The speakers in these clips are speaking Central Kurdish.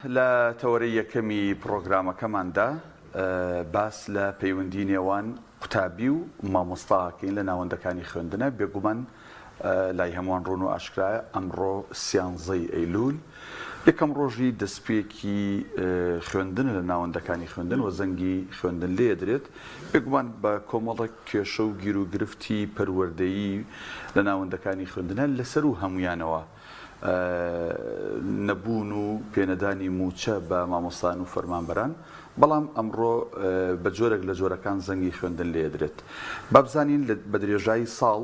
لا تورية كمي بروغراما كمان دا باس لا پەیوەندی نێوان قوتابی و مامۆستاکەین لە ناوەندەکانی خوێندنە بێگومان لای هەمووان ڕۆن و ئاشکرایە ئەمڕۆ سیانزەی ئەیلول یەکەم ڕۆژی دەستپێکی خوێندن لە ناوەندەکانی خوێندن و زەنگی خوێندن لێ دەرێت بێگومان بە کۆمەڵێک کێشە و گیر و گرفتی پەروەردەیی لە ناوەندەکانی خوێندنە لەسەر و هەمویانەوە نەبوون و پێنەدانی موچە بە مامۆستان و فەرمانبەران بەڵام ئەمڕۆ بە جۆرێک لە جۆرەکان زەنگی خوێندن لێ دەرێت با بزانین بە درێژایی ساڵ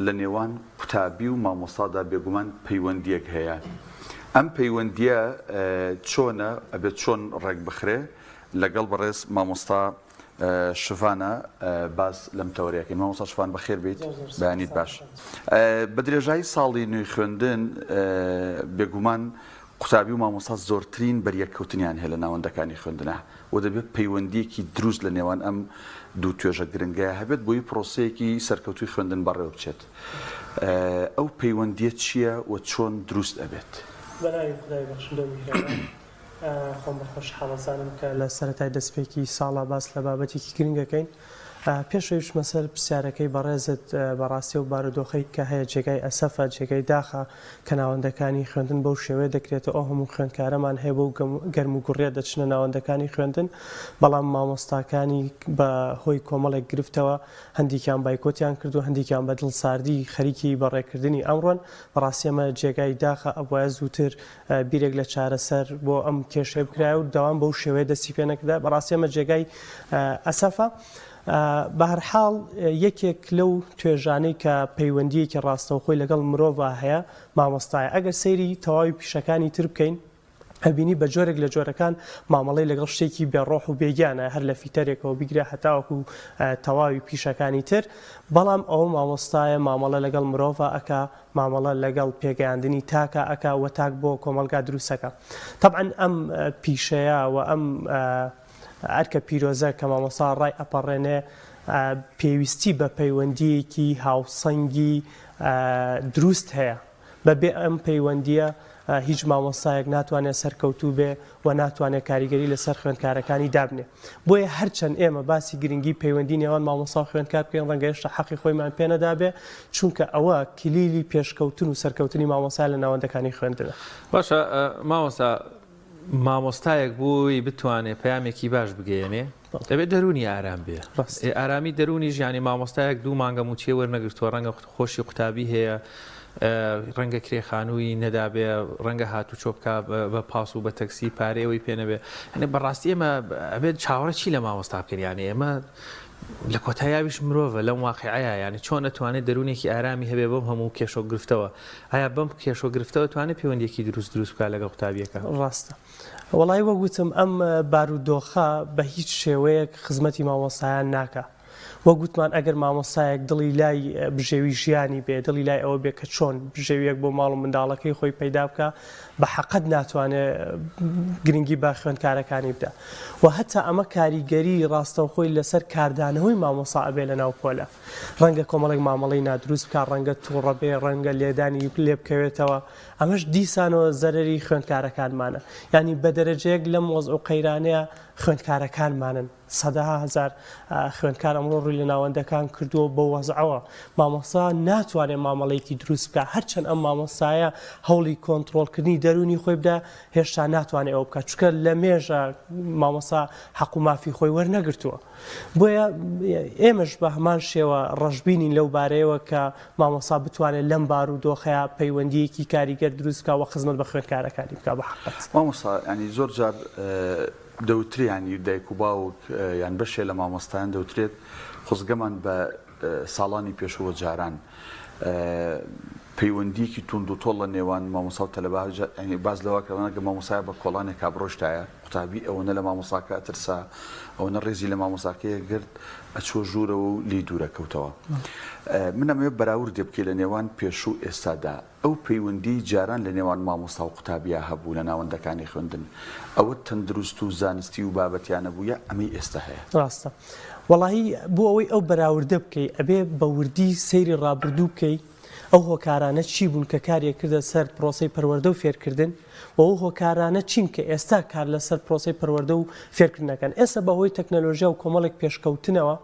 لە نێوان قوتابی و مامۆستادا بێگومان پەیوەندیەک هەیە ئەم پەیوەندیە چۆنە ئەبێت چۆن ڕێک بخرێ لەگەڵ بەڕێز مامۆستا شڤانە باز لەم تەورەیەکەین مامۆستا شڤان بەخێر بیت بەیانیت باش بە درێژایی ساڵی نوێی خوێندن بێگومان قوتابی و مامۆستا زۆرترین بەریەککەوتنیان هەیە لە ناوەندەکانی خوێندنە و دەبێت پەیوەندیەکی دروست لە نێوان ئەم دوو توێژە گرنگەیە هەبێت بۆی پرۆسەیەکی سەرکەوتوی خوێندن بەڕێوە بچێت ئەو پەیوەندیە چییە و چۆن دروست ئەبێت بەناوی خودای بەخشندە و میهرەبان خۆم بەخۆش حەڵەزانم کە لە سەرەتای دەستپێکی ساڵا باس لە بابەتێکی گرنگەکەین پێشەویش مەسەر پرسیارەکەی بەڕێزت بەڕاستی و بارودۆخەی کە هەیە جێگای ئەسەفە جێگای داخە کە ناوەندەکانی خوێندن بەو شێوەیە دەکرێتە ئەو هەموو خوێندکارەمان هەیە بۆ گەرم و گوڕێ دەچنە ناوەندەکانی خوێندن بەڵام مامۆستاکانی بە هۆی کۆمەڵێک گرفتەوە هەندێکیان بایکۆتیان کرد و هەندێکیان بە دڵساردی خەریکی بەڕێکردنی ئەمڕۆن بەڕاستی ئەمە جێگای داخە ئەوایە زووتر بیرێک لە چارەسەر بۆ ئەم کێشەی بکرایە و داوام بەو شێوەیە دەستی پێ نەکردا بەڕاستی ئەمە جێگای ئەسەفە بە هەر حاڵ یەکێک لەو توێژانەی کە پەیوەندیەکی ڕاستەوخۆی لەگەڵ مرۆڤ هەیە مامۆستایە ئەگەر سەیری تەواوی پیشەکانی تر بکەین ئەبینی بە جۆرێک لە جۆرەکان مامەڵەی لەگەڵ شتێکی بێڕۆح و بێگیانە هەر لە فیتەرێکەوە بیگرێ هەتاوەکو تەواوی پیشەکانی تر بەڵام ئەو مامۆستایە مامەڵە لەگەڵ مرۆڤ ئەکا مامەڵە لەگەڵ پێگەیاندنی تاکە ئەکا وە تاک بۆ کۆمەلگا دروستەکە تەبعەن ئەم پیشەیە و ئەم ئەرکە پیرۆزە کە مامۆستا ڕای ئەپەڕێنێ پێویستی بە پەیوەندیەکی هاوسەنگی دروست هەیە بەبێ ئەم پەیوەندیە هیچ مامۆستایەک ناتوانێت سەرکەوتوو بێ و ناتوانێت کاریگەری لەسەر خوێندکارەکانی دابنێ بۆیە هەرچەند ئێمە باسی گرنگی پەیوەندی نێوان مامۆستا و خوێندکار بکەین ڕەنگە هێشتا حەقی خۆیمان پێ نەدابێ چونکە ئەوە کلیلی پێشکەوتن و سەرکەوتنی مامۆستا لە ناوەندەکانی خوێندنە باشە مامۆستا مامۆستایەک بووی بتوانێت پەیامێکی باش بگەیەنێ دەبێت دەرونی ئارام بێ ئارامی دەرونی ژیانی مامۆستایەک دوو مانگە موچێ وەرنەگرتووە ڕەنگە خۆشی قوتابی هەیە ڕەنگە کرێخانووی نەدابێ ڕەنگە هاتوو چۆبکە بە پاس و بە تەکسی پارەیەوەی پێ نەبێ هەنێ بەڕاستی ئێمە ئەبێت چاوەڕە چی لە مامۆستا بکەیانێ ئێمە لە کۆتاییاویش مرۆڤە لەم واقعەیە یعنی چۆن نەتوانێت دەرونێکی ئارامی هەبێ بەم هەموو کێشە و گرفتەوە ئایا بەم کێشە و گرفتەوە توانێت پەیوەندیەکی دروست بکات لەگەڵ قوتابیەکە ڕاستە وەڵای وەگوتم ئەم بارودۆخە بە هیچ شێوەیەک خزمەتی مامۆستایان ناکە وەگوتمان ئەگەر مامۆستایەک دڵی لای بژێوی ژیانی بێ دڵی لای ئەوە بێ کە چۆن بژێویەک بۆ ماڵ و منداڵەکەی خۆی پەیدا بکە بە حەقەت ناتوانێت گرنگی با خوێندکارەکانی بدە و هەتا ئەمە کاریگەری ڕاستەوخۆی لەسەر کاردانەوەی مامۆستا ئەبێ لە ناو پۆلە ڕەنگە کۆمەڵێک مامەڵەی نادروست بکات ڕەنگە تووڕە بێ ڕەنگە لێدانی لێ بکەوێتەوە ئەمەش دیسانەوە زەرەری خوێندکارەکانمانە یعنی بە دەرەجەیەک لەم وەزع و قەیرانەیە خوێندکارەکانمانن سەدەها هەزار خوێندکار ئەمڕۆ ڕووی لە ناوەندەکان کردووە بە وەزعەوە مامۆستا ناتوانێت مامەڵەیەکی دروست بکات هەرچەند ئەم مامۆستایە هەوڵی کۆنتڕۆڵکردنی دەرونی خۆی بدە هێشتا ناتوانێت ئەوە بکات چونکە لە مێژە مامۆستا حەق و مافی خۆی وەرنەگرتووە بۆیە ئێمەش بە هەمان شێوە ڕەشبینین لەو بارەیەوە کە مامۆستا بتوانێت لەم بارودۆخەیە پەیوەندیەکی کاریگەر دروست بکات و خزمەت بە خوێندکارەکانی بکات بە حەقەت مامۆستا ینی زۆر جار دەوتری ینی دایک و باوک یان بەشێ لە مامۆستایان دەوترێت خۆزگەمان بە ساڵانی پێشەوە جاران پەیوەندیەکی توند و تۆڵ لە نێوان مامۆستا و تەلەبە باز لەوەکەوەنەگە مامۆسای بە کۆڵانێک کابڕۆشتایە قوتابی ئەوەنە لە مامۆساکە ئەترسا ئەوەنە ڕێزی لە مامۆساکەیە گرت ئەچۆ ژوورەوە و لی دوورەکەوتەوە من ئەمەوێت بەراورد دێ بکەی لە نێوان پێشوو ئێستادا ئەو پەیوەندی جاران لە نێوان مامۆستا و قوتابیا هەبوو لە ناوەندەکانی خوێندن ئەوە تەندروست و زانستی و بابەتیانە بووە ئەمەی ئێستا هەیە ڕاستە وەڵاهی بۆ ئەوەی ئەو بەراوردە بکەی ئەبێ بە وردی سەیری ڕابردوو بکەی ئەو هۆکارانە چی بوون کە کاریە کردە سەر پرۆسەی پەروەردە و فێرکردن و ئەو هۆکارانە چین کە ئێستا کار لەسەر پرۆسەی پەروەردە و فێرکردنەکەن. ئێستا بەهۆی تەکنەلۆژیا و کۆمەڵێک پێشکەوتنەوە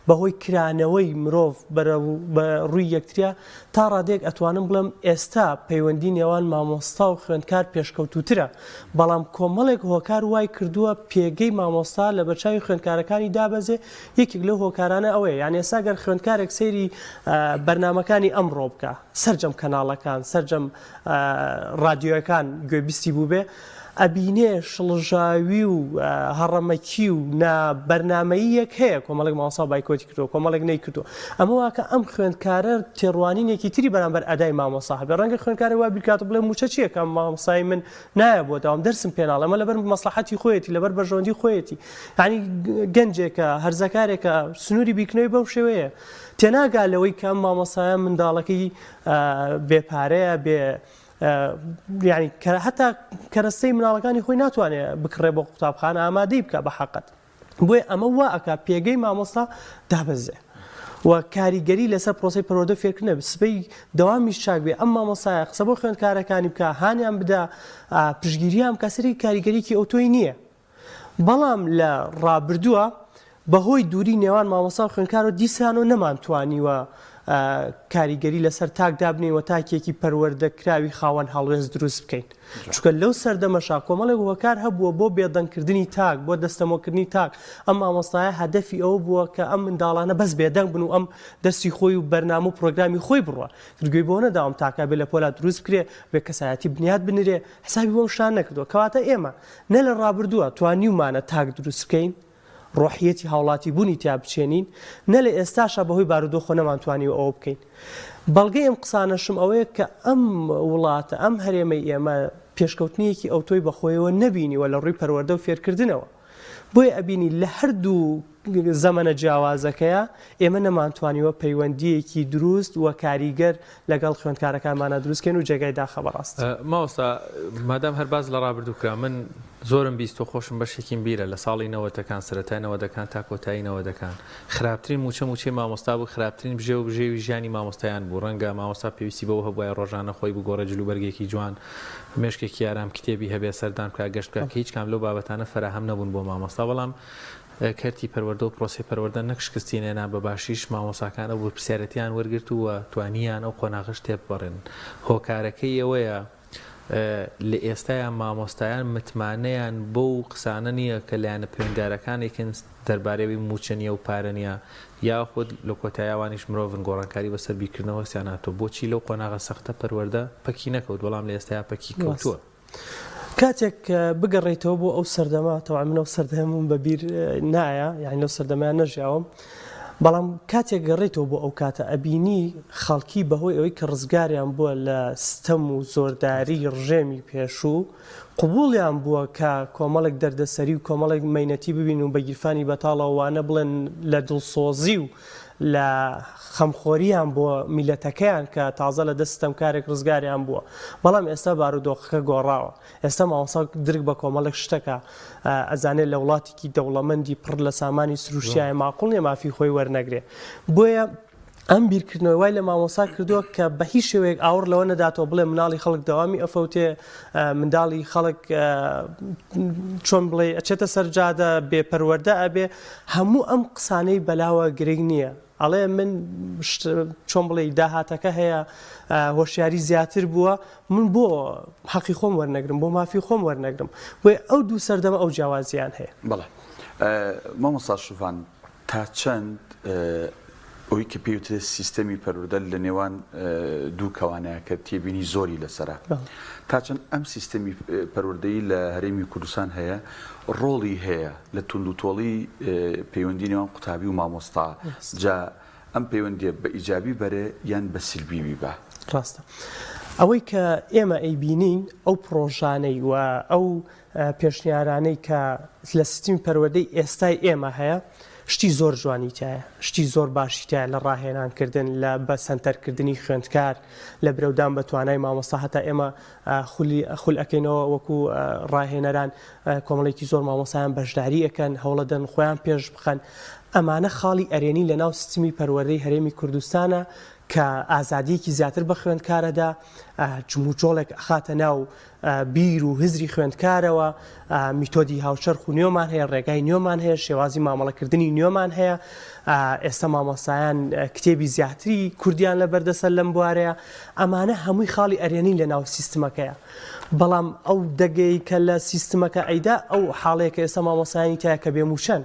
بەهۆی کرانەوەی مرۆڤ بە ڕووی یەکتریا تا ڕادێک ئەتوانم بڵم ئێستا پەیوەندی نێوان مامۆستا و خوێندکار پێشکەوتوترە، بەڵام کۆمەڵێک هۆکار وای کردووە پێگەی مامۆستا لە بەرچاوی خوێندکارەکانی دابەزێ. یەکێک لەو هۆکارانە ئەوەیە، یعنی ئێستا گەر خوێندکارێک سەیری بەرنامەکانی ئەمڕۆ بکە سەرجەم کەناڵەکان سەرجەم ڕادیۆیەکان گوێبیستی بوو بێ ئەبینێ شڵژاوی و هەڕەمەکی و بەرنامەیەک هەیە کۆمەڵێک مامۆستا بایکۆتی کردو کۆمەڵێک نەیکردو. ئەمە واکە ئەم خوێندکارە تێڕوانینێکی تری بەرامبەر ئەدای مامۆستا هەبێ. ڕەنگە خوێندکارە وا بیرکات بڵێ موچە چییە کە مامۆستای من نایە بۆ داوام دەرسم پێناڵ، ئەمە لەبەر مەسلحەتی خۆیەتی لەبەر بەژەوەندی خۆیەتی. یعنی گەنجێکە هەرزەکارێکە سنووری بیکنەوەی بەو شێوەیە تێناگا لەوەی کە ئەم مامۆستایە منداڵەکەی بێپارەیە بێ یعنی هەتا کەرەستەی مناڵەکانی خۆی ناتوانێت بکڕێ بۆ قوتابخانە ئامادەی بکە بە حەقەت. بۆیە ئەمە وا ئەکا پێگەی مامۆستا دابەزێ و کاریگەری لەسەر پرۆسەی پەروەردە و فێرکردنە سبەی دەوامیش چاک بێ. ئەم مامۆستایە قسە بۆ خوێندکارەکانی بکە هانیان بدا پشگیریان کەسەری کاریگەریکی ئۆتۆی نییە. بەڵام لە ڕابردووە بەهۆی دووری نێوان مامۆستا و خوێندکار و دیسان و نەمانتوانیوە کاریگەری لەسەر تاک دابنەوە تاکێکی پەروەردەکراوی خاوەن هەڵوێز دروست بکەین. چونکە لەو سەردەمەشا کۆمەڵێک هۆکار هەبووە بۆ بێدەنگکردنی تاک بۆ دەستەمۆکردنی تاک. ئەم مامۆستایە هەدەفی ئەوە بووە کە ئەم منداڵانە بەس بێدەنگ بن و ئەم دەستی خۆی و بەرنامە و پرۆگرامی خۆی بڕوە گوێی بۆ نەداوام تاکە بێ لە پۆلا دروست بکرێ بێ کەسایەتی بنیاد بنرێ حسابی بۆم شان نەکردووە. کەواتە ئێمە نە لە ڕابردووە توانیومانە تاک دروست بکەین ڕۆحیەتی هاوڵاتی بوونی تیا بچێنین، نە لە ئێستاشە بەهۆی بارودۆخۆ نەمانتوانی ئەوە بکەین. بەڵگەی ئەم قسانەشم ئەوەیە کە ئەم وڵاتە ئەم هەرێمەی ئێمە پێشکەوتنیەکی ئەوتۆی بەخۆیەوە نەبینیوە لە ڕووی پەروەردە و فێرکردنەوە. بۆیە ئەبینی لە هەردوو زەمەنە جیاوازەکەیە ئێمە نەمانتوانیوە پەیوەندیەکی دروست و کاریگەر لەگەڵ خوێندکارەکانمانە دروستکەین و جێگای داخە بەڕاست. ماوەستا مادام هەرباز لە ڕابردووکرا من زۆرم بیست و خۆشم بەشێکیم بیرە لە ساڵی 90ەکان سەرەتای 90ەکان تا کۆتایی 90ەکان خراپترین موچەی مامۆستا بوو، خراپترین بژێ و بژێوی ژیانی مامۆستایان بوو. ڕەنگە مامۆستا پێویستی بەوە هەبووە ڕۆژانە خۆی بگۆڕە جلوبەرگێکی جوان مێشکێکی ئارام کتێبی هەبێ سەردان بکە گەشت بکە کە هیچ کام لەو بابەتانە فراهەم نەبوون بۆ مامۆستا. بەڵام کەرتی پەروەردە و پرۆسی پەروەردە نەکشکستینێنا بە باشیش مامۆساکانە بۆ پرسیارەتیان وەرگرت و توانیان ئەو قۆناغش تێببڕێن. هۆکارەکەی ئەوەیە لە ئێستایان مامۆستایان متمانەیان بۆ قسانە نییە کە لایەنە پەیوەنددارەکانێکن دەربارەوەی موچەنیە و پارەنیە یاخود لە کۆتاییوانیش مرۆڤن گۆڕانکاری بەسەر بیکردنەوە سیاناتۆ بۆچی لەو قۆناغە سەختە پەروەردە پەکی نەکەوت بەڵام لە ئێستایا پەکی کەوتووە. کاتێک بگەڕێیتەوە بۆ ئەو سەردەما تەواو من ئەو سەردەمەم بەبیر نایە یعنی لەو سەردەمایان نەژیاوم، بەڵام کاتێک گەڕێتەوە بۆ ئەو کاتە ئەبینی خەڵکی بەهۆی ئەوەی کە ڕزگاریان بووە لە ستەم و زۆرداری ڕژێمی پێشوو قبوڵیان بووە کە کۆمەڵێک دەردەسەری و کۆمەڵێک مەینەتی ببین و بە گیرفانی بەتاڵەوانە بڵێن لە دڵسۆزی و لە خەمخۆریان بۆ میلەتەکەیان کە تازە لە دەستم کارێک ڕزگاریان بووە. بەڵام ئێستا بارودۆخەکە گۆڕاوە. ئێستا مامۆستا درک بە کۆمەڵێک شتەکە ئەزانێت لە وڵاتێکی دەوڵەمەندی پڕ لە سامانی سروشتیایە ماقوڵ نیە مافی خۆی وەرنەگرێ. بۆیە ئەم بیرکردنەوەی وای لە مامۆستا کردووە کە بە هیچ شێوەیەک ئاور لەوە نەداتەوە بڵێ مناڵی خەڵک دەوامی ئەفەوتێ منداڵی خەڵک چۆن بڵێ ئەچێتە سەرجادە بێپەروەردە ئەبێ. هەموو ئەم قسانەی بەلاوە گرنگ نییە. ئەڵێ من چۆن بڵێ داهاتەکە هەیە هۆشیاری زیاتر بووە من بۆ حەقی خۆم وەرنەگرم بۆ مافی خۆم وەرنەگرم. بۆیە ئەو دوو سەردەمە ئەو جیاوازیان هەیە. بەڵێ مامۆستا شوڤان تا چەند ئەوی کە پێوترێت سیستەمی پەروەردە لە نێوان دوو کەوانەیە کە تێبینی زۆری لەسەرە تا چەند ئەم سیستەمی پەروەردەیی لە هەرێمی کوردستان هەیە ڕۆڵی هەیە لە توندوتۆڵی پەیوەندی نێوان قوتابی و مامۆستا جا ئەم پەیوەندیە بە ئیجابی بەرێ یان بە سلبی بیبە؟ ڕاستە ئەوەی کە ئێمە ئەیبینین ئەو پرۆژانەی و ئەو پێشنیارانەی کە لە سیستەمی پەروەردەی ئێستای ئێمە هەیە شتی زۆر جوانی تایە، شتی زۆر باشی تایە لە ڕاهێنانکردن لە بە سنتەرکردنی خوێندکار لە برەودان بە توانای مامۆستا هەتا ئێمە خول ئەکەینەوە وەکو ڕاهێنەران کۆمەڵێکی زۆر مامۆستایان بەشداری ئەەکەن هەوڵە دەن خۆیان پێش بخەن. ئەمانە خاڵی ئەرێنی لە ناو سیستەمی پەروەردەی هەرێمی کوردستانە کە ئازادیەکی زیاتر بە خوێندکارەدا جموجۆڵێک خاتە ناو بیر و هزری خوێندکارەوە میتۆدی هاوشەرخ و نوێمان هەیە ڕێگای نوێمان هەیە شێوازی مامەڵەکردنی نوێمان هەیە ئێستا مامۆسایان کتێبی زیاتری کوردیان لە بەردەسەر لەم بوارەیە ئەمانە هەمووی خاڵی ئەرێنی لە ناو سیستمەکەیە بەڵام ئەو دەگەی کە لە سیستمەکە ئەیدا ئەو حاڵەیەکە ئێستا مامۆسایانی تایە کە بێموشەن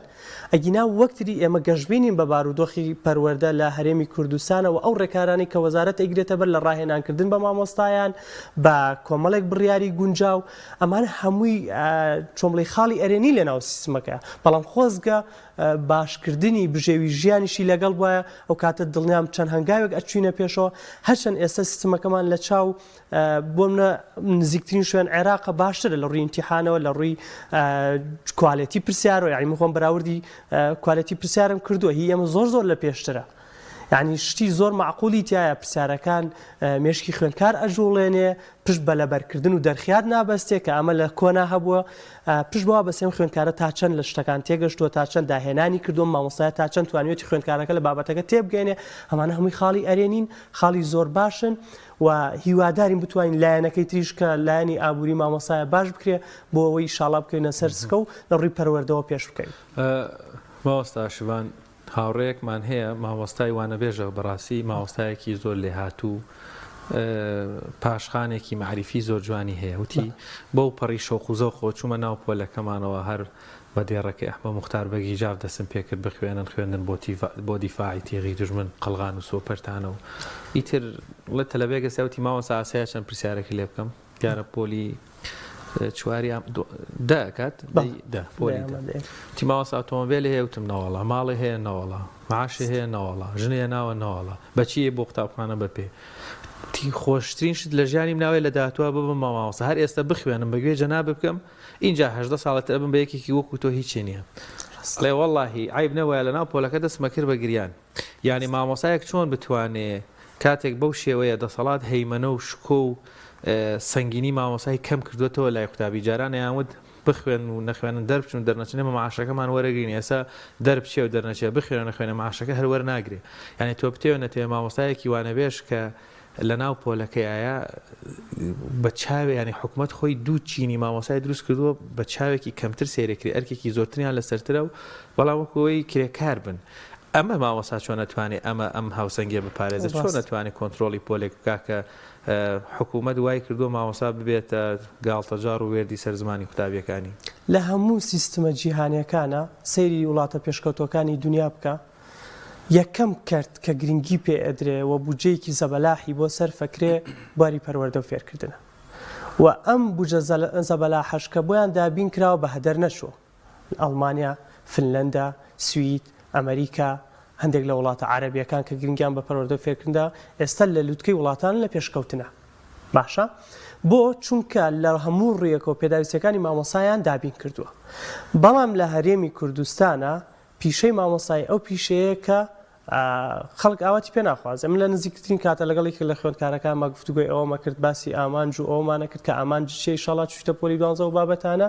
ئەگینا وەکتری ئێمە گەشتبینین بە بارودۆخی پەروەردە لە هەرێمی کوردستانەوە ئەو ڕێکارانی کە وەزارەت ئەیگرێتە بەر لە ڕاهێنانکردن بە مامۆستایان بە کۆمەڵێک بڕیاری گونجاو ئەمانە هەمووی چۆمڵی خاڵی ئەرێنی لە ناو سیستمەکە بەڵام خۆزگە باشکردنی بژێوی ژیانیشی لەگەڵ وایە ئەو کاتە دڵنیام چەند هەنگاوێک ئەچوینە پێشەوە هەرچەند ئێستا سیستمەکەمان لە چاو بۆ منە نزیکترین شوێن عێراقە باشترە لە ڕووی ئیمتیحانەوە لە ڕووی کواڵێتی پرسیارەوە یعنی من خۆم بەراوردی کواڵێتی پرسیارم کردووە هی ئەمە زۆر لە پێشترە یعنی شتی زۆر معقولی تایە پرسیارەکان مێشکی خوێندکار ئەژوڵێنێ پشت بە لەبەرکردن و دەرخیات نابەستێ کە ئەمە لە کۆنا هەبووە پشت بەوە بەسێم خوێندکارە تا چەند لە شتەکان تێگەشتووە تا چەند داهێنانی کردووە مامۆستایە تا چەند توانێتی خوێندکارەکە لە بابەتەکە تێبگەێنێ ئەمانە هەمووی خاڵی ئەرێنین خاڵی زۆر باشن و هیوادارین بتوانین لایەنەکەی تریش کە لایەنی ئابووری مامۆسایە باش بکرێ بۆ ئەوەی ئینشاڵڵا بکەوینە سەر سکە و لە ڕووی پەروەردەوە پێش بکەین مامۆستا شیوان هاوڕێیەکمان هەیە مامۆستای وانەبێژە بەڕاستی مامۆستایەکی زۆر لێهاتوو پاشخانێکی معریفی زۆر جوانی هەیە وتی بەو پەڕی شەوقوزە و خۆچوومە ناو پۆلەکەمانەوە هەر بە دێڕەکەی ئەحمە موختار بەگی جاف دەستم پێکرد بخوێنن خوێندن بۆ دیفاعی تێغی دژمن قەڵغان و سۆپەرتانە و ئیتر لە تەلەڤێگە ساوتی مامۆستا ئاسەیە چەند پرسیارێکی لێ بکەم دیارە پۆلی چواری دەکات پۆلی تی ماوەسا ئۆتۆمۆبیلی هەیە وتم نەوەڵا ماڵی هەیە نەوەڵا معاشی هەیە نەوەڵا ژنێ ناوە نەوەڵا بەچیە بۆ قوتابخانە بەپێ تی خۆشترین شت لە ژیانیم ناوێ لە داهاتوە ببم مامۆستا هەر ئێستا بخوێنم بەگوێ جەناب بکەم اینجا 18 ساڵەتە ئەبم بە یەکێکی وەکو تۆ هیچی نییە لێ وەڵڵاهی عیب نەوایە لەناو پۆلەکە دەستمە کرد بە گریان یعنی مامۆسایەک چۆن بتوانێ کاتێک بەو شێوەیە دەسەڵات هەیمەنە و شکۆ و سەنگینی مامۆسای کەم کردوێتەوە لای قوتابی جاران یانوت بخوێن و نەخوێنن دەربچون دەرنەچێنە مەعاشەکەمان وەرەگرین ئێستا دەربچێ و دەرنەچێ بخوێنە نەخوێنە مەعاشەکە هەر وەرناگرێ یعنی تۆ بتێوێنە تێ مامۆستایەکی وانەبێژ کە لە ناو پۆلەکەی ئایا بە چاوێ ینی حکوومەت خۆی دوو چینی مامۆسای دروست کردووە بە چاوێکی کەمتر سێرەکری ئەرکێکی زۆرتریان لەسەرترە و بەڵام وەکەوەی کرێکار بن ئەمە مامۆستا چۆن نەتوانێت ئەم هاوسەنگێ بپارێزێت چۆن نەتوانێت کۆنتترۆلی پۆلێک بکا کە حکوومەت وای کردو مامۆستا ببێتە گاڵتەجار و وێردی سەر زمانی قوتابیەکانی لە هەموو سیستمە جیهانیەکانە سەیری وڵاتە پێشکەوتەکانی دنیا بکە یەکەم کرد کە گرنگی پێ ئەدرێ و بودجەیەکی زەبەلاحی بۆ سەر فەکرێ باری پەروەردە و فێرکردنە و ئەم بودجە زەبەلاحەش کە بۆیان دابین کراوە بە هەدەر نەچووە ئەڵمانیا فنلەندا سوید ئەمریکا هەندێک لە وڵاتە عەرەبیەکان کە گرنگیان بە پەروەردە و فێرکردندا ئێستا لە لووتکەی وڵاتان لە پێشکەوتنە باشە بۆ چونکە لە هەموو ڕێیەکەوە پێداویستەکانی مامۆسایان دابین کردووە بەڵام لە هەرێمی کوردستانە پیشەی مامۆسای ئەو پیشەیە کە خەڵک ئاواتی پێ ناخوازێ من لە نزیکترین کاتە لەگەڵێکی لە خوێندکارەکان مەگفتوگوی ئەوەمە کرد باسی ئامانج و ئەومانە کرد کە ئامانج چی ئینشاڵڵا چوتە پۆلی 12 و بابەتانە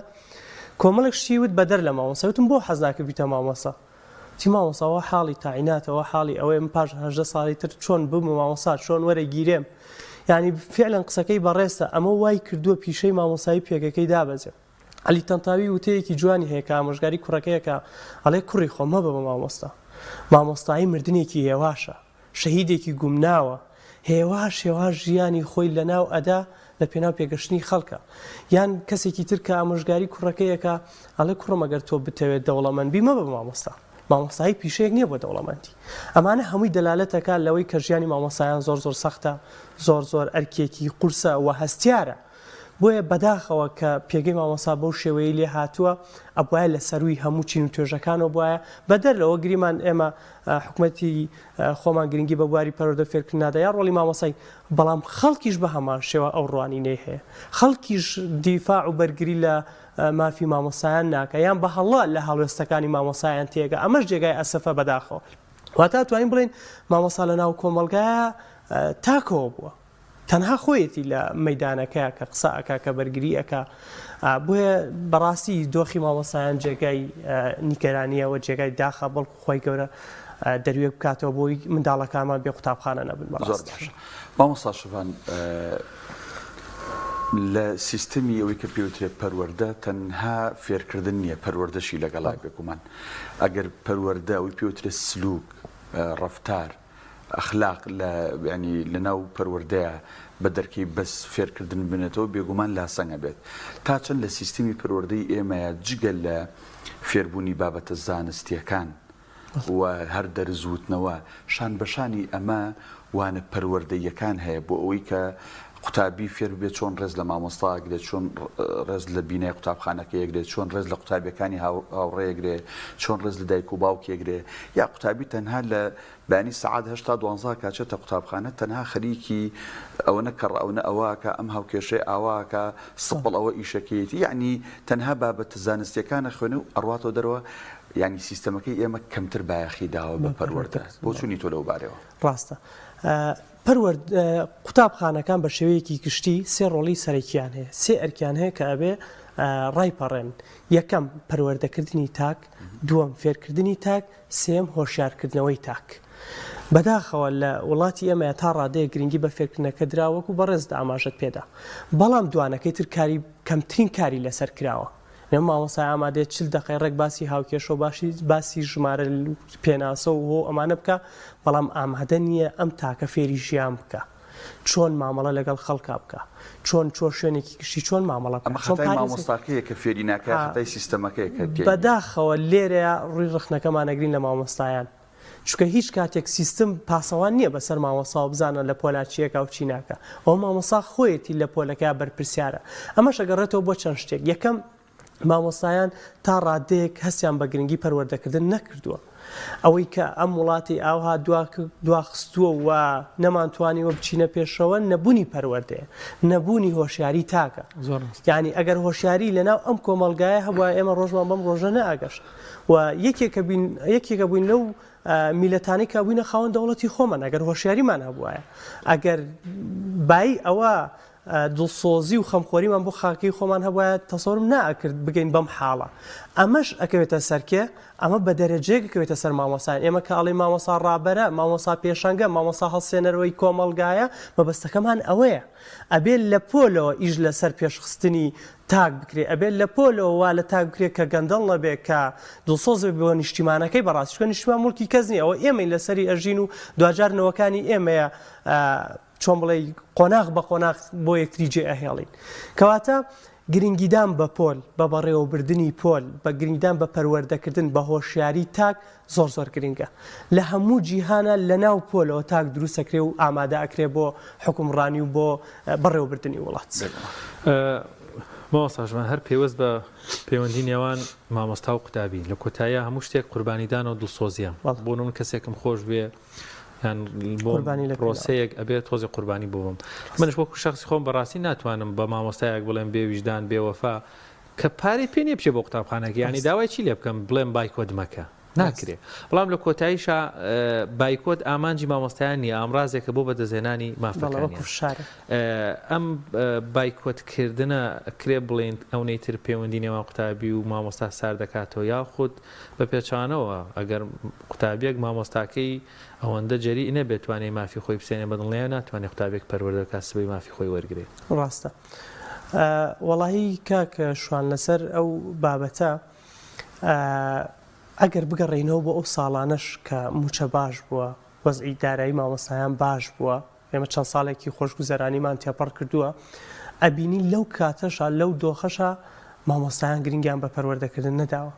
کۆمەڵێک شیوت بەدەر لە مامۆسا وتم بۆ حەز ناکرد بیتە مامۆسا تی مامۆساوە حاڵی تاعیناتەوە حاڵی ئەوەی من پاش 18 ساڵی تر چۆن بم مامۆسا چۆن وەرەگیرێم یعنی فعلا قسەکەی بەڕێستە ئەمە وای کردووە پیشەی مامۆسایی پێگەکەی دابەزێ علی تەنتاوی وتەیەکی جوانی هەیە کە ئامۆژگاری کوڕەکەیەکە ئەڵێ کوڕی خۆ مەبە بە مامۆستا مامۆستایی مردنێکی هێواشە شەهیدێکی گومناوە هێواش ژیانی خۆی لەناو ئەدا لە پێناو پێگەشتنی خەڵکە یان کەسێکی تر کە ئامۆژگاری کوڕەکەیەکە ئەڵێ کوڕم ئەگەر تۆ بتەوێت دەوڵەمەندبی مەبە بە مامۆستا مامۆستایی پیشەیەک نییە بۆ دەوڵەمەندی ئەمانە هەمووی دەلالەتەکە لەوەی کە ژیانی مامۆستایان زۆر سەختە زۆر ئەرکێکی قورسە و هەستیارە بۆیە بەداخەوە کە پێگەی مامۆسا بەو شێوەیە لێ هاتووە ئەبواە لە سەروی هەموو چین و توێژەکانەوە بواە بەدەر لەوە گریمان ئێمە حکوومەتی خۆمان گرنگی بە بواری پەروەردە فێرکردنادا یا ڕۆڵی مامۆسای بەڵام خەڵکیش بە هەمان شێوە ئەو ڕوانینەی هەیە خەڵکیش دیفاع و بەرگری لە مافی مامۆسایان ناکە یان بە هەڵا لە هەڵوێستەکانی مامۆسایان تێگە ئەمەش جێگای ئەسەفە بەداخەوە واتە توانین بڵێن مامۆسا لە ناو کۆمەڵگایە تاکەوە بووە تەنها خۆیەتی لە مەیدانەکە کە قسە ئەکا کە بەرگری ئەکا بۆیە بەڕاستی دۆخی مامۆسایان جێگای نیگەرانیەوە جێگای داخە بەڵکو خۆی گەورە دەروێ بکاتەوە بۆی منداڵەکانمان بێ قوتابخانە نەبن بەڕاست. مامۆستا شوان لە سیستەمی ئەوەی کە پێوترێت پەروەردە تەنها فێرکردن نییە، پەروەردەشی لەگەڵای بێگومان. ئەگەر پەروەردە ئەوی پێوترێت سلوک، ڕەفتار، ئەخلاق ینی لەناو پەروەردەیە بە دەرکەی بەس فێرکردن بنێتەوە بێگومان لاسەنگە بێت. تا چەند لە سیستەمی پەروەردەی ئێمەیە جگە لە فێربوونی بابەتە زانستیەکان و هەر دەرزوتنەوە شان بەشانی ئەمە وانە پەروەردەیەکان هەیە بۆ ئەوەی کە قوتابی فێر بێت چۆن ڕێز لە مامۆستاگرێت، چۆن ڕێز لە بینای قوتابخانەکە یەگرێت، چۆن ڕێز لە قوتابیەکانی هاوڕێیەگرێت، چۆن ڕێز لە دایک و باوکێگرێ، یا قوتابی تەنها لە بانی سعات 12 کاچێتە قوتابخانە تەنها خەریکی ئەوەنە کەڕەونە ئەوواکە ئەم هاوکێشەی ئاواکە سپڵ ئەوە ئیشەکەیەتی، یعنی تەنها بابەتە زانستیەکانە خوێنە و ئەڕواتەوە دەرەوە. ینی سیستەمەکەی ئێمە کەمتر بایەخی داوە بە پەروەردە. بۆ چوونی تۆ لەو بارەوە؟ ڕاستە. قوتابخانەکان بە شێوەیەکی گشتی سێ ڕۆڵی سەرەکیان هەیە، سێ ئەرکیان هەیە کە ئەبێ ڕایپەڕێن. یەکەم پەروەردەکردنی تاک، دووەم فێرکردنی تاک، سێم هۆشیارکردنەوەی تاک. بەداخەوە لە وڵاتی ئێمە تا ڕادەیە گرنگی بە فێرکردنەکە دراوەکو بەڕێزدا ئاماژەت پێدا، بەڵام دوانەکەی تر کەمترین کاری لەسەر کراوە. مامۆسای ئامادەیە 40 دقەی ڕێک باسی هاوکێشە و باسی ژمارە پێناسە و ئەمانە بکە، بەڵام ئامادە نییە ئەم تاکە فێری ژیان بکە، چۆن مامەڵە لەگەڵ خەڵکا بکە، چۆن شوێنێکی گشتی چۆن مامەڵە مامۆستاکەیە کە فێری ناکە، خەتای سیستەمەکەی بەداخەوە لێرەیە ڕووی ڕخنەکەمانەگرین لە مامۆستایان، چونکە هیچ کاتێک سیستم پاسەوان نییە بەسەر مامۆسا و بزانە لە پۆلاچیەکە و چی ناکە، ئەو مامۆسا خۆیەتی لە پۆلەکە بەرپرسیارە. ئەمەش ئەگەڕێتەوە بۆ چەند شتێک. یەکەم، مامۆستایان تا ڕادەیەک هەستیان بە گرنگی پەروەردەکردن نەکردووە، ئەوەی کە ئەم وڵاتی ئاوها دواخستووە و نەمانتوانیوە بچینە پێشەوە نەبوونی پەروەردەیە، نەبوونی هۆشیاری تاکە. یعنی ئەگەر هۆشیاری لەناو ئەم کۆمەلگایە هەبووە ئێمە ڕۆژمان بەم ڕۆژە نەئاگەشت و یەکێکە بووین لەو میلەتانی کە بووینە خاوەن دەوڵەتی خۆمان ئەگەر هۆشیاریمان هەبووایە. ئەگەر بای ئەوە دڵسۆزی و خەمخۆریمان بۆ خاکەی خۆمان هەبووایە تەسەورم ناکرد بگەین بەم حاڵە. ئەمەش ئەکەوێتە سەرکێ، ئەمە بە دەرەجەیەک کەوێتە سەر مامۆسایان. ئێمە کە ئەڵێ مامۆسا ڕابەرە، مامۆسا پێشەنگە، مامۆسا هەڵسێنەرەوەی کۆمەڵگایە، مەبەستەکەمان ئەوەیە. ئەبێت لە پۆلەوە ئیش لەسەر پێشخستنی تاک بکرێ، ئەبێت لە پۆلەوە وا لە تاک بکرێت کە گەندەڵ نەبێت، کە دڵسۆز بێت بۆ نیشتیمانەکەی بەڕاستی، چونکە نیشتیمان موڵکی کەس نییە، ئەوە ئێمەی لەسەری ئەژین و دوجارنەوەکانی ئێمەیە چۆن بڵێ قۆناغ بە قۆناغ بۆ یەکتری جێ ئەهێڵین. کەواتە گرنگیدان بە پۆل، بە بەڕێوەبردننی پۆل، بە گرنگیدان بە پەروەردەکردن، بە هۆشیاری تاک زۆر گرنگە. لە هەموو جیهانە لە ناو پۆلەوە تاک دروستەکرێ و ئامادە ئەکرێ بۆ حکومڕانی و بۆ بەڕێوەبردننی وڵات. مامۆستاژمان هەر پێوەست بە پەیوەندی نێوان مامۆستا و قوتابی لە کۆتاییە هەموو شتێک قوربانیدان و دڵسۆزیە. بۆ نمونە کەسێکم خۆش بێ پرۆسەیەک ئەبێت تۆزی قوربانی بووم. منش وەکو شخصی خۆم بەڕاستی ناتوانم بە مامۆستایەک بڵێم بێ ویژدان بێوەفا کە پارەی پێ نییە بچێ بۆ قوتابخانەکە، یعنی داوای چی لێ بکەم بڵێم بایکۆت مەکە، ناکرێ. بەڵام لە کۆتاییشە بایکۆت ئامانجی مامۆستایان نیە، ئامڕازێکە بۆ بەدەزێنانی مافەکانی. ئەم بایکۆتکردنە کرێ بڵێن ئەوەی تر پەیوەندی نێوان قوتابی و مامۆستا سار دەکاتەوە، یاخود بە پێچانەوە ئەگەر قوتابیەک مامۆستاکەی ئەوەندە جەری نەبێتوانێ مافی خۆی بسێنێ بەدڵنیان ناتوانێت قوتابێک پەروەردەکە سبەی مافی خۆی وەرگێت. ڕاستە. وەڵاهی کاکە شوان لەسەر ئەو بابەتە ئەگەر بگەڕێینەوە بۆ ئەو ساڵانەش کە موچە باش بووە، وەزعی دارایی مامۆستایان باش بووە، ئێمە چەند ساڵێکی خۆشگوزەرانیمان تێپەڕ کردووە، ئەبینی لەو کاتەشە لەو دۆخەشە مامۆستایان گرنگیان بە پەروەردەکردن نەداوە،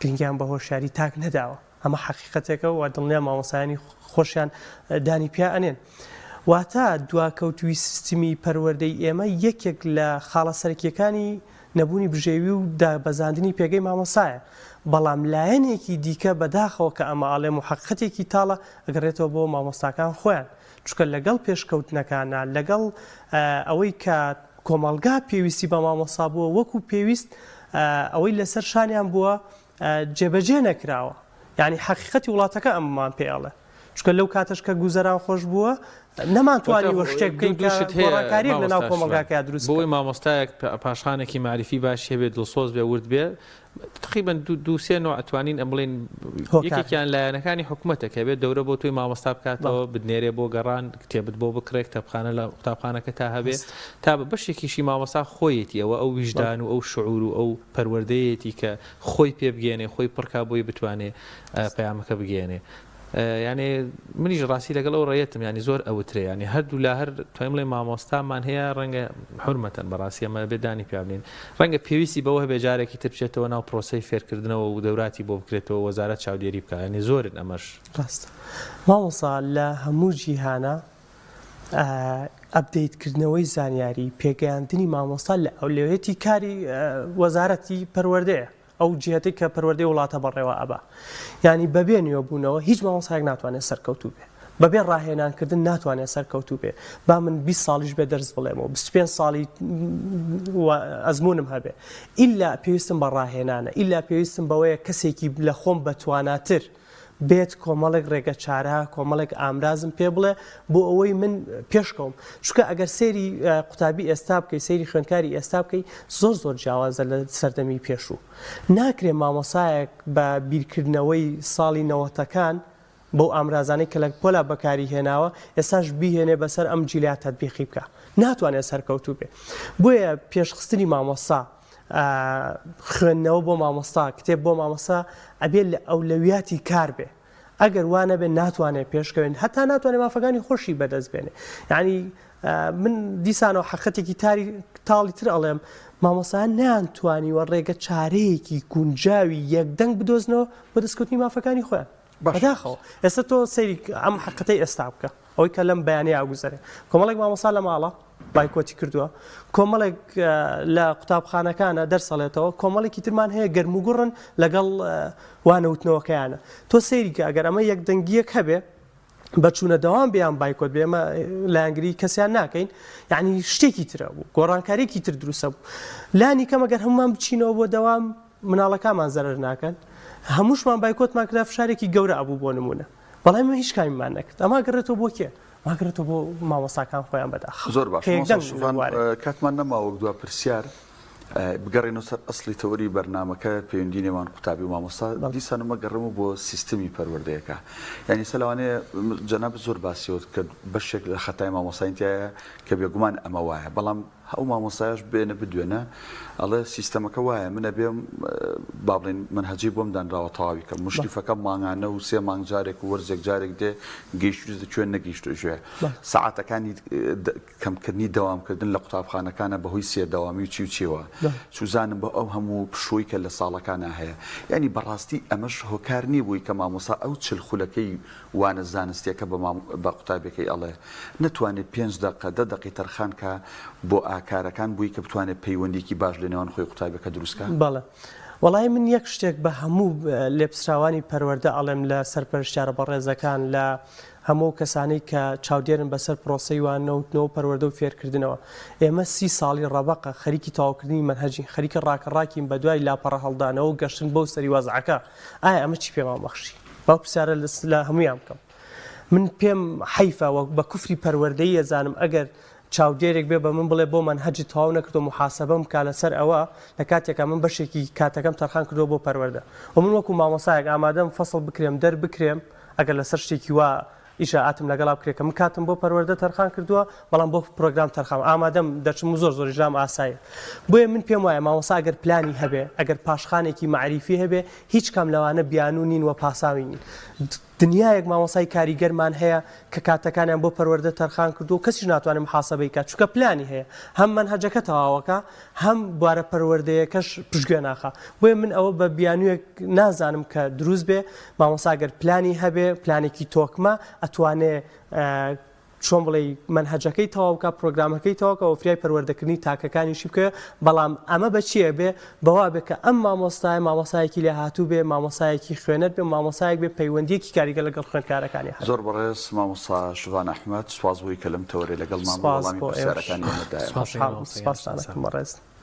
گرنگیان بە هۆشیاری تاک نەداوە. ئەمە حەقیقەتێکە و دڵنیا مامۆستایانی خۆشیان دانی پیا ئەنێن. واتە دواکەوتوی سیستمی پەروەردەی ئێمە یەکێک لە خاڵە سەرکیەکانی نەبوونی بژێوی و دابەزاندنی پێگەی مامۆسایە. بەڵام لایەنێکی دیکە بەداخەوە کە ئەمە ئاڵێ محەققەتێکی تاڵە ئەگەڕێتەوە بۆ مامۆستاکان خۆیان، چونکە لەگەڵ پێشکەوتنەکانە لەگەڵ ئەوەی کە کۆمەڵگا پێویستی بە مامۆسا بووە وەکو پێویست ئەوەی لەسەر شانیان بووە جێبەجێ نەکراوە. یعنی حەقیقەتی وڵاتەکە ئەممان پێڵێ، چکە لەو کاتەش کە گوزەران خۆش بووە نەمانتوانی وە شتێک بکەین گۆڕانکاریەک لە ناو کۆمەلگاکەیە دروست بۆی مامۆستایەک پاشخانێکی معریفی باش هەبێت دڵسۆز بێ ورد بێ تقریبا دووسێ نوع ئەتوانین ئەم بڵێن یەکێکیان لایەنەکانی حکوومەتە کە بێت دەورە بۆ توی مامۆستا بکاتەوە بدنێرێ بۆ گەڕان کتێبت بۆ بکڕێک کتێبخانە لە قوتابخانەکە تا هەبێ تا بەشێکیشی مامۆستا خۆیەتی ئەوە ئەو ویژدان و ئەو شعور و ئەو پەروەردەیەتی کە خۆی پێ بگێنێ خۆی پڕکا بۆی بتوانێ پەیامەکە بگێنێ یعنی منیش ڕاستی لەگەڵ ئەو ڕێتم ینی زۆر ئەوترێ ینی هەردوو لا هەر توانیم بڵێ مامۆستامان هەیە ڕەنگە حورمەتەن بەڕاستی ئەمە بێدانی پێ بڵێن ڕەنگە پێویستی بەوە هەبێ جارێکی تر بچێتەوە ناو پرۆسەی فێرکردنەوە و دەوراتی بۆ بکرێتەوە وەزارەت چاودێری بکە ینی زۆرن ئەمەش ڕاستە مامۆستا لە هەموو جیهانە ئەپدەیتکردنەوەی زانیاری پێگەیاندنی مامۆستا لە ئەولوێتی کاری وەزارەتی پەروەردەیە ئەو جهتی کە پەروەردەی وڵاتە بەڕێوە ئەبا ینی بەبێ نوێبوونەوە هیچ مامۆستایەک ناتوانێت سەرکەوتوو بێ بەبێ ڕاهێنانکردن ناتوانێت سەرکەوتوو بێ با من 20 ساڵیش بێ دەرس بڵێمەوە 25 ساڵی ئەزمونم هەبێ ئیلا پێویستم بە ڕاهێنانە ئیلا پێویستم بەوەیە کەسێکی لە خۆم بەتواناتر بێت کۆمەڵێک ڕێگە چارە کۆمەڵێک ئامرازم پێ بڵێ بۆ ئەوەی من پێشکەوم چکە ئەگەر سێری قوتابی ئێستا بکەی سەیری خوێندکاری ئێستا بکەی زۆر جیاوازە لە سەردەمی پێشوو ناکرێ مامۆسایەک بە بیرکردنەوەی ساڵی نەوەتەکان بەو ئامرازانەی کە لە پۆلا بەکاری هێناوە ئێستاش بیهێنێ بەسەر ئەم جیلات تەطبیقی بکە ناتوانێت سەرکەوتوو بێ بۆیە پێشخستنی مامۆستا خوێندنەوە بۆ مامۆستا کتێب بۆ مامۆستا ئەبێت لە ئەولەویاتی کار بێ ئەگەر وانە بێ ناتوانێت پێشکەوێن هەتا ناتوانێت مافەکانی خۆشی بەدەست بێنێ یعنی من دیسانەوە حەقەتێکی تاڵی تر ئەڵێم مامۆسایان نانتوانیوە ڕێگە چارەیەکی گونجاوی یەکدەنگ بدۆزنەوە بە دەستکەوتنی مافەکانی خۆیان بەداخەوە ئێستا تۆ سەیری ئەم حەقەتەی ئێستا بکە ئەوەی کە لەم بەیانی ئاگوزارێ کۆمەڵێک مامۆستا لە ماڵە بایکۆتی کردووە کۆمەڵێک لە قوتابخانەکانە دەرسەڵێتەوە کۆمەڵێکی ترمان هەیە گەرموگوڕن لەگەڵ وانەوتنەوەکەیانە تۆ سەیریکە ئەگەر ئەمە یەکدەنگیەک هەبێ بەچوونە دەوام بیان بایکۆت بێ ئەمە لایەنگری کەسیان ناکەین یعنی شتێکی ترە بوو گۆڕانکاریەکی تر دروستە بوو لانی کەم ئەگەر هەمومان بچینەوە بۆ دەوام مناڵەکانمان زەرەر ناکەن هەمووشمان بایکۆتمان کرا فشارێکی گەورە ئەبوو بۆ نمونە بەڵام ئێمە هیچ کامیمان نەکرد ئەمە گەڕێتەوە بۆ کێ ماگرێتەوە بۆ مامۆستاکان خۆیان بەداخ زۆر باش کاتمان نەماوە دووە پرسیار بگەڕێنەوە سەر ئەسڵی تەوەری بەرنامەکە پەیوەندی نێوان قوتابی و مامۆستا دیسانەمە گەڕەمە بۆ سیستمی پەروەردەیەەکە یعنی سەلوانەیە جەناب زۆر باسیەوە کە بەشێک لە خەتای مامۆساییتایە کە بێگومان ئەمە وایە بەڵام ئەو مامۆسایش بێنە بدوێنە ئەڵێ سیستەمەکە وایە منە بێم با بڵێن منهەجی بۆم دانراوە تەواوی کە مشریفەکە مانگانە و 3 مانگ جارێک و وەرزێک جارێک دێ گەیشت کوێن نەگەیشتوژێ ساعاتەکانی کەمکردنی دەوامکردن لە قوتابخانەکانە بەهۆی سێدەوامی و چی و چیوە سوزانم بە ئەو هەموو پشۆی کە لە ساڵەکانە هەیە یعنی بەڕاستی ئەمەش هۆکار نیە بووی کە مامۆسا ئەو چلخولەکەی وانە زانستیەکە بە قوتابەکەی ئەڵێ نتوانێت 5 دقیقە 10 دقیقە تەرخان کە بۆ ئاکارەکان بووی کە بتوانێت پەیوەندێکی باش لە نێوان خۆی قوتابەکە دروستکە بەڵێ وەڵای من یەک شتێک بە هەموو لێپسراوانی پەروەردە ئەڵێم لە سەرپەرشتیارە بەڕێزەکان لە هەموو کەسانی کە چاودێرن بەسەر پرۆسەی وانەوتنەوە پەروەردە و فێرکردنەوە ئێمە 30 ساڵی ڕەبەقە خەریکی تاواکردنی مەنهەجین خەریکە ڕاکەڕاکین بە دوای لاپەڕە هەڵدانەوە و گەشتن بەو سەری وەزعەکە ئایا ئەمە چی پێمان بەخشی باو پرسیارە لە هەمویان بکەم من پێم حەیفە بە کوفری پەروەردەی ئەزانم ئەگەر چاودێرێک بێ بە من بڵێ بۆ منهەجی تەواو نەکردو محاسەبەم کا لەسەر ئەوە لە کاتێکە من بەشێکی کاتەکەم تەرخان کردو بۆ پەروەردە و من وەکو مامۆسایەک ئامادەم فەسڵ بکرێم دەربکرێم ئەگەر لەسەر شتێکی وا ئیشاعاتم لەگەڵا بکرێت کە من کاتم بۆ پەروەردە تەرخان کردووە بەڵام بۆ پرۆگرام تەرخام ئامادەم دەچم و زۆر ژام ئاسایە بۆیە من پێم وایە مامۆسا ئەگەر پلانی هەبێ ئەگەر پاشخانێکی معریفی هەبێ هیچ کام لەوانە بیانوو نین و پاساوی نین دنیایەک مامۆسای کاریگەرمان هەیە کە کاتەکانیان بۆ پەروەردە تەرخان کردو و کەسیش ناتوانێت محاسەبەی کات چونکە پلانی هەیە هەم منهەجەکە تەواوەکە هەم بوارە پەروەردەیەکەش پشتگوێ ناخە بۆیە من ئەوە بە بیانوویەک نازانم کە دروست بێ مامۆسا ئەگەر پلانی هەبێ پلانێکی تۆکمە ئەتوانێ چۆن بڵێ منهەجەکەی تەواوکە پرۆگرامەکەی تەواوکە و فریای پەروەردەکردنی تاکەکانیشی بکە بەڵام ئەمە بەچیە بێ بەوا بێ کە ئەم مامۆسایەکی لێ هاتوو بێ مامۆسایەکی خوێنەت بێ مامۆسایەک بێ پەیوەندیەکی کاریگە لەگەڵ خوێندکارەکانی زۆر بەڕێز مامۆستا شوان ئەحمەد سوپاس بووی کە لەم تەوەرێ لەگەڵ مام وەڵامی پرسیارەکانی ئێمەدایە سپاسدانەکەم بەڕێز